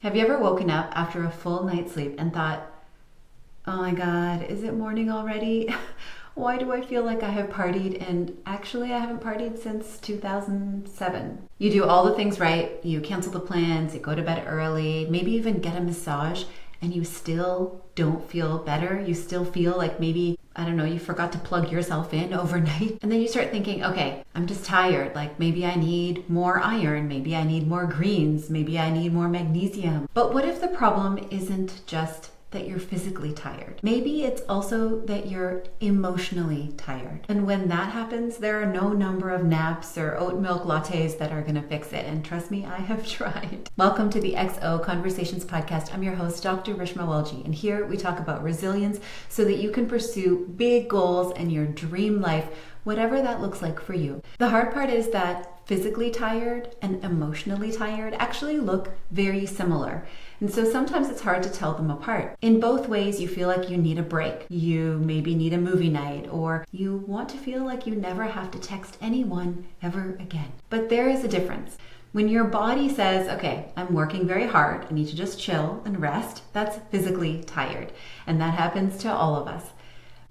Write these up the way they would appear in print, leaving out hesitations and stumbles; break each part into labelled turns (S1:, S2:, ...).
S1: Have you ever woken up after a full night's sleep and thought, oh my God, is it morning already? Why do I feel like I have partied and actually I haven't partied since 2007? You do all the things right, you cancel the plans, you go to bed early, maybe even get a massage, and you still don't feel better. You still feel like maybe, I don't know, you forgot to plug yourself in overnight. And then you start thinking, okay, I'm just tired. Like maybe I need more iron, maybe I need more greens, maybe I need more magnesium. But what if the problem isn't just that you're physically tired? Maybe it's also that you're emotionally tired. And when that happens, there are no number of naps or oat-milk lattes that are gonna fix it. And trust me, I have tried. Welcome to the XO Conversations podcast. I'm your host, Dr. Rishma Walji. And here we talk about resilience so that you can pursue big goals and your dream life, whatever that looks like for you. The hard part is that physically tired and emotionally tired actually look very similar. And so sometimes it's hard to tell them apart. In both ways, you feel like you need a break. You maybe need a movie night, or you want to feel like you never have to text anyone ever again. But there is a difference. When your body says, okay, I'm working very hard, I need to just chill and rest, that's physically tired. And that happens to all of us.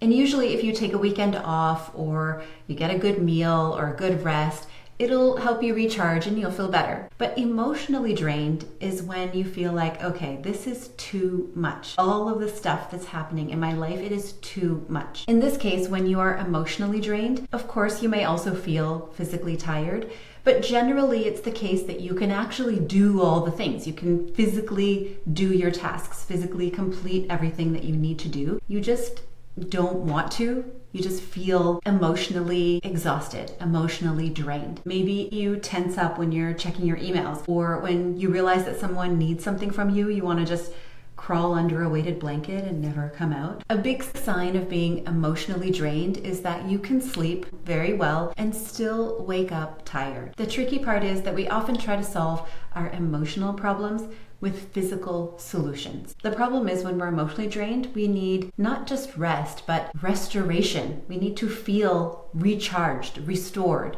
S1: And usually if you take a weekend off or you get a good meal or a good rest, it'll help you recharge and you'll feel better. But emotionally drained is when you feel like, okay, this is too much. All of the stuff that's happening in my life, it is too much. In this case, when you are emotionally drained, of course, you may also feel physically tired, but generally it's the case that you can actually do all the things. You can physically do your tasks, physically complete everything that you need to do. You just don't want to. You just feel emotionally exhausted, emotionally drained. Maybe you tense up when you're checking your emails, or when you realize that someone needs something from you, you want to just crawl under a weighted blanket and never come out. A big sign of being emotionally drained is that you can sleep very well and still wake up tired. The tricky part is that we often try to solve our emotional problems with physical solutions. The problem is when we're emotionally drained, we need not just rest, but restoration. We need to feel recharged, restored.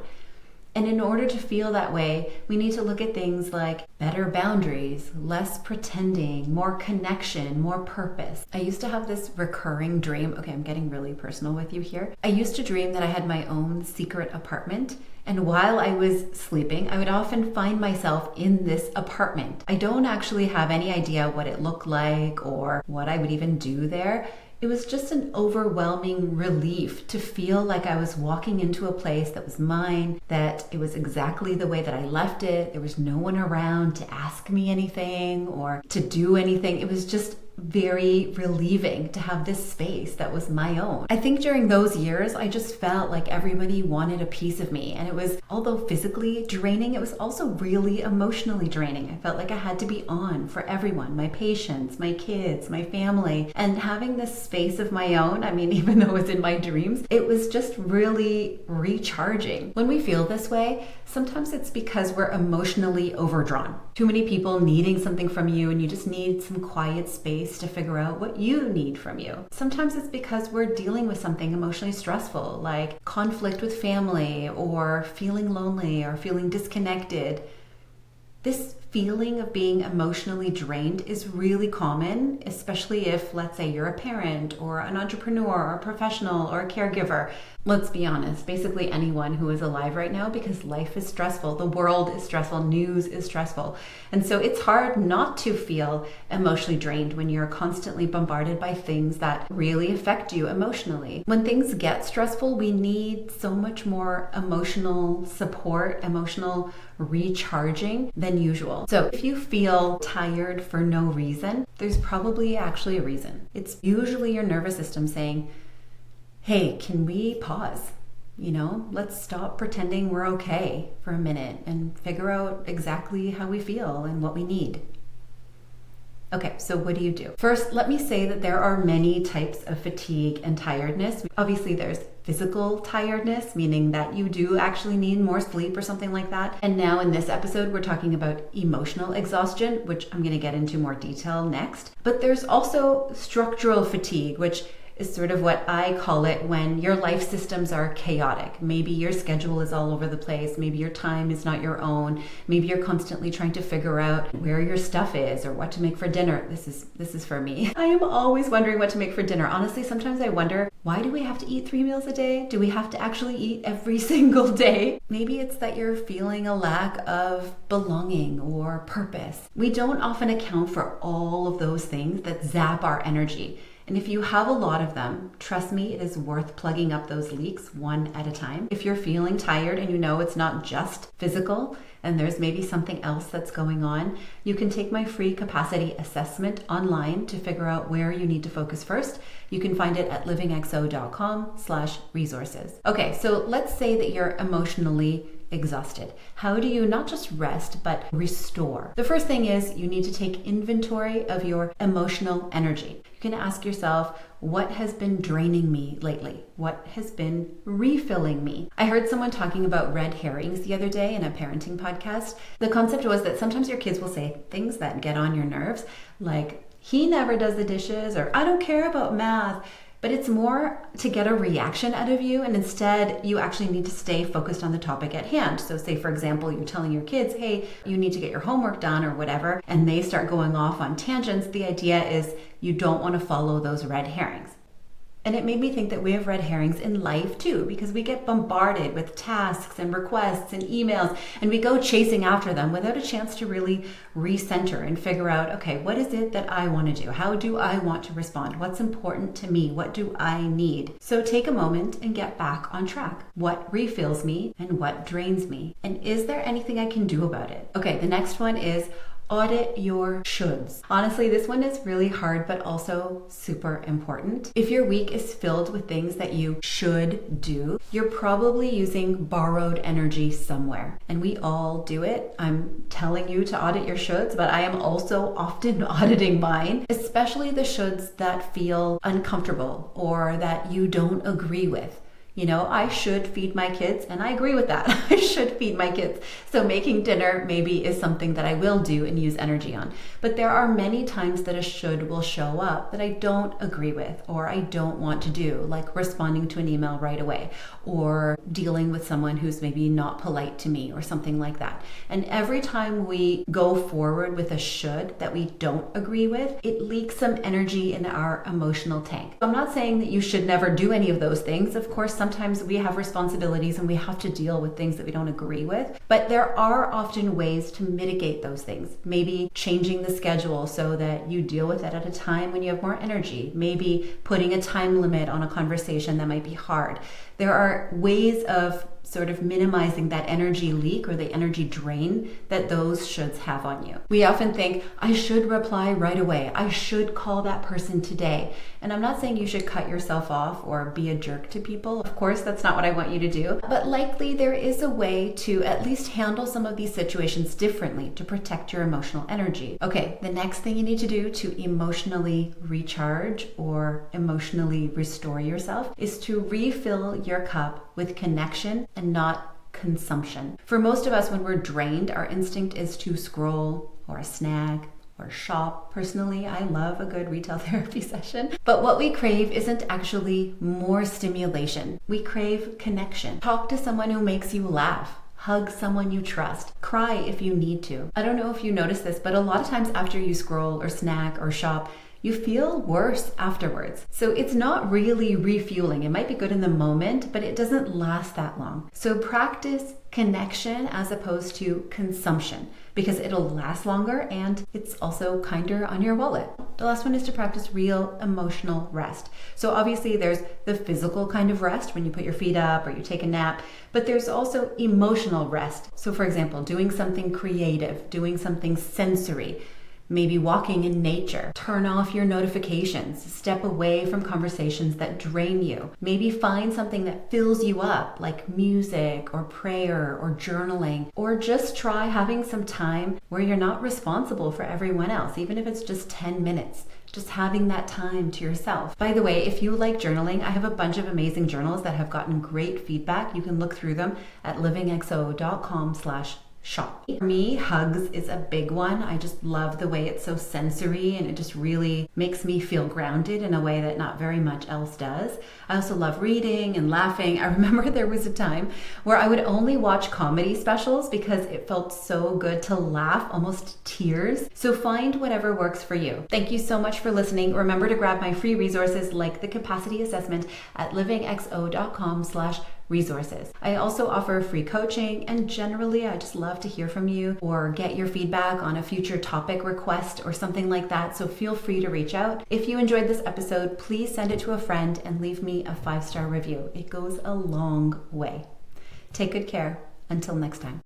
S1: And in order to feel that way, we need to look at things like better boundaries, less pretending, more connection, more purpose. I used to have this recurring dream. Okay, I'm getting really personal with you here. I used to dream that I had my own secret apartment. And while I was sleeping, I would often find myself in this apartment. I don't actually have any idea what it looked like or what I would even do there. It was just an overwhelming relief to feel like I was walking into a place that was mine, that it was exactly the way that I left it. There was no one around to ask me anything or to do anything. It was just very relieving to have this space that was my own. I think during those years, I just felt like everybody wanted a piece of me. And it was, although physically draining, it was also really emotionally draining. I felt like I had to be on for everyone, my patients, my kids, my family. And having this space of my own, I mean, even though it was in my dreams, it was just really recharging. When we feel this way, sometimes it's because we're emotionally overdrawn. Too many people needing something from you, and you just need some quiet space to figure out what you need from you. Sometimes it's because we're dealing with something emotionally stressful, like conflict with family, or feeling lonely, or feeling disconnected. This feeling of being emotionally drained is really common, especially if, let's say, you're a parent or an entrepreneur or a professional or a caregiver. Let's be honest, basically anyone who is alive right now, because life is stressful, the world is stressful, news is stressful. And so it's hard not to feel emotionally drained when you're constantly bombarded by things that really affect you emotionally. When things get stressful, we need so much more emotional support, emotional recharging than usual. So if you feel tired for no reason, there's probably actually a reason. It's usually your nervous system saying, hey, can we pause? Let's stop pretending we're okay for a minute and figure out exactly how we feel and what we need. Okay, so what do you do? First, let me say that there are many types of fatigue and tiredness. Obviously, there's physical tiredness, meaning that you do actually need more sleep or something like that. And now in this episode, we're talking about emotional exhaustion, which I'm going to get into more detail next. But there's also structural fatigue, which is sort of what I call it when your life systems are chaotic. Maybe your schedule is all over the place. Maybe your time is not your own. Maybe you're constantly trying to figure out where your stuff is or what to make for dinner. This is for me. I am always wondering what to make for dinner. Honestly, sometimes I wonder, why do we have to eat 3 meals a day? Do we have to actually eat every single day? Maybe it's that you're feeling a lack of belonging or purpose. We don't often account for all of those things that zap our energy. And if you have a lot of them, trust me, it is worth plugging up those leaks one at a time. If you're feeling tired and you know it's not just physical and there's maybe something else that's going on, you can take my free capacity assessment online to figure out where you need to focus first. You can find it at livingxo.com/resources. Okay, so let's say that you're emotionally exhausted. How do you not just rest, but restore? The first thing is you need to take inventory of your emotional energy. You can ask yourself, what has been draining me lately? What has been refilling me? I heard someone talking about red herrings the other day in a parenting podcast. The concept was that sometimes your kids will say things that get on your nerves, like, he never does the dishes, or I don't care about math. But it's more to get a reaction out of you, and instead you actually need to stay focused on the topic at hand. So say, for example, you're telling your kids, hey, you need to get your homework done or whatever, and they start going off on tangents. The idea is you don't want to follow those red herrings. And it made me think that we have red herrings in life too, because we get bombarded with tasks and requests and emails, and we go chasing after them without a chance to really recenter and figure out, okay, what is it that I want to do? How do I want to respond? What's important to me? What do I need? So take a moment and get back on track. What refills me and what drains me? And is there anything I can do about it? Okay, the next one is audit your shoulds. Honestly, this one is really hard, but also super important. If your week is filled with things that you should do, you're probably using borrowed energy somewhere. And we all do it. I'm telling you to audit your shoulds, but I am also often auditing mine, especially the shoulds that feel uncomfortable or that you don't agree with. You know, I should feed my kids, and I agree with that. I should feed my kids. So making dinner maybe is something that I will do and use energy on. But there are many times that a should will show up that I don't agree with or I don't want to do, like responding to an email right away or dealing with someone who's maybe not polite to me or something like that. And every time we go forward with a should that we don't agree with, it leaks some energy in our emotional tank. I'm not saying that you should never do any of those things. Of course, sometimes we have responsibilities and we have to deal with things that we don't agree with, but there are often ways to mitigate those things. Maybe changing the schedule so that you deal with it at a time when you have more energy. Maybe putting a time limit on a conversation that might be hard. There are ways of sort of minimizing that energy leak or the energy drain that those shoulds have on you. We often think, I should reply right away. I should call that person today. And I'm not saying you should cut yourself off or be a jerk to people. Of course, that's not what I want you to do. But likely there is a way to at least handle some of these situations differently to protect your emotional energy. Okay, the next thing you need to do to emotionally recharge or emotionally restore yourself is to refill your cup with connection and not consumption. For most of us, when we're drained, our instinct is to scroll or a snack or shop. Personally, I love a good retail therapy session. But what we crave isn't actually more stimulation. We crave connection. Talk to someone who makes you laugh. Hug someone you trust. Cry if you need to. I don't know if you notice this, but a lot of times after you scroll or snack or shop, you feel worse afterwards. So it's not really refueling. It might be good in the moment, but it doesn't last that long. So practice connection as opposed to consumption because it'll last longer and it's also kinder on your wallet. The last one is to practice real emotional rest. So obviously there's the physical kind of rest when you put your feet up or you take a nap, but there's also emotional rest. So for example, doing something creative, doing something sensory, maybe walking in nature. Turn off your notifications. Step away from conversations that drain you. Maybe find something that fills you up, like music or prayer or journaling. Or just try having some time where you're not responsible for everyone else, even if it's just 10 minutes. Just having that time to yourself. By the way, if you like journaling, I have a bunch of amazing journals that have gotten great feedback. You can look through them at livingxo.com/journal. shop. For me, hugs is a big one. I just love the way it's so sensory and it just really makes me feel grounded in a way that not very much else does. I also love reading and laughing. I remember there was a time where I would only watch comedy specials because it felt so good to laugh, almost tears. So find whatever works for you. Thank you so much for listening. Remember to grab my free resources like the capacity assessment at livingxo.com/resources. I also offer free coaching, and generally I just love to hear from you or get your feedback on a future topic request or something like that, so feel free to reach out. If you enjoyed this episode, please send it to a friend and leave me a 5-star review. It goes a long way. Take good care. Until next time.